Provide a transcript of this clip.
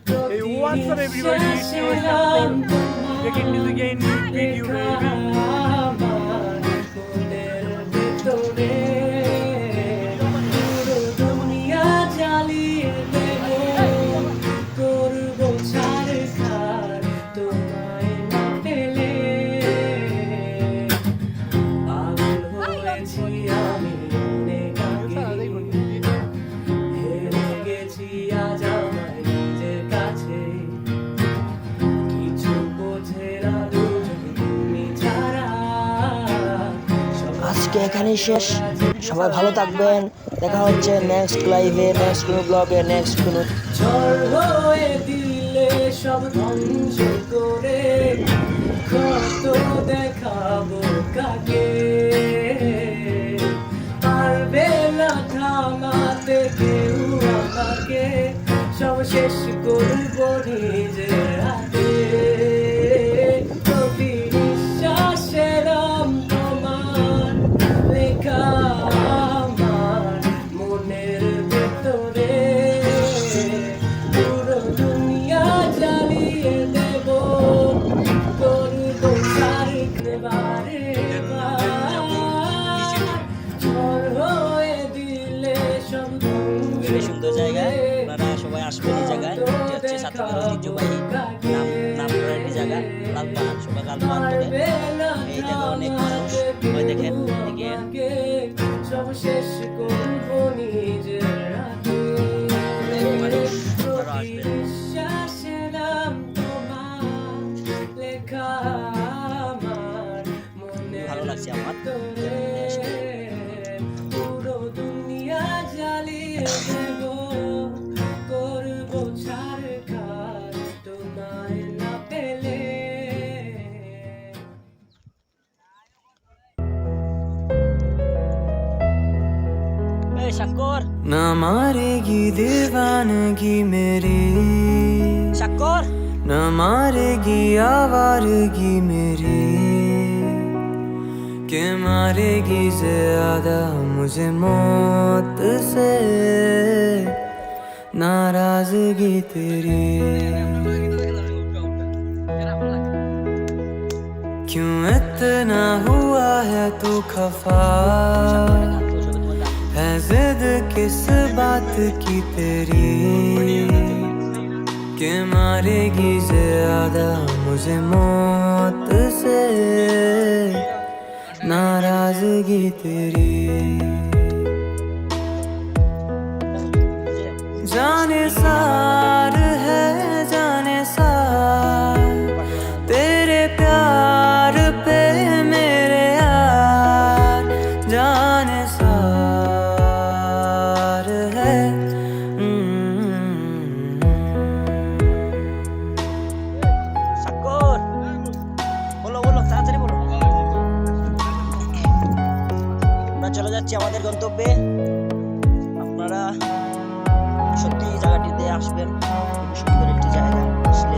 Hey, what's up everybody? It's your Shakur. Taking this again new video, baby. আজকে এখানেই শেষ। সবাই ভালো থাকবেন। দেখা হচ্ছে নেক্সট লাইভে, নেক্সট কোনো ব্লগে, নেক্সট কোনো ঝড় হয়ে দিলে সব ধ্বংস করে কত দেখাবো কাকে, পারবে না থামাতে কেউ আমাকে, সব শেষ করবো নিজের হাতে। প্রতি নিঃশ্বাসের তোমার লেখা আমার মনের ভেতরে, পুরো দুনিয়া জ্বালিয়ে দেব, করবো সারি বারে ঝড় হয়ে দিলে সব খুবই সুন্দর জায়গা। আপনারা সবাই আসবেন এই জায়গায়। এটি হচ্ছে সাতক্ষীরার ঐতিহ্যবাহী নাম করা একটি জায়গা, লালপাহাড়। সবাই লালপাহাড় বলে। এই জায়গায় অনেক মানুষ, সবাই দেখেন এদিকে সব শেষ করবো নিজের হাতে। অনেক মানুষ, আপনারা আসবেন। বিশ্বাসেরাম তোমার লেখা আমার মনের ভালো লাগছে আমার। ভেতরে, পুরো দুনিয়া জ্বালিয়ে দেব, করবো ছারখার তোমায় না পেলে। এই শাক্কর, न मारेगी दीवानगी मेरी, শাক্কর, न मारेगी आवारगी मेरी, के मारेगी ज्यादा मुझे मौत से नाराजगी तेरी। क्यों इतना हुआ है तू खफा, है जिद किस बात की तेरी, के मारेगी ज्यादा मुझे मौत से नाराजगी तेरी। जाने सार है जाने सार तेरे प्यार पे मेरे यार, जाने सार है। শাক্কর, বলো বলো, তাড়াতাড়ি বলো। আমরা চলে যাচ্ছি আমাদের গন্তব্যে। আপনারা সত্যি জায়গাটিতে আসবেন, খুবই সুন্দর একটি জায়গা। আসলে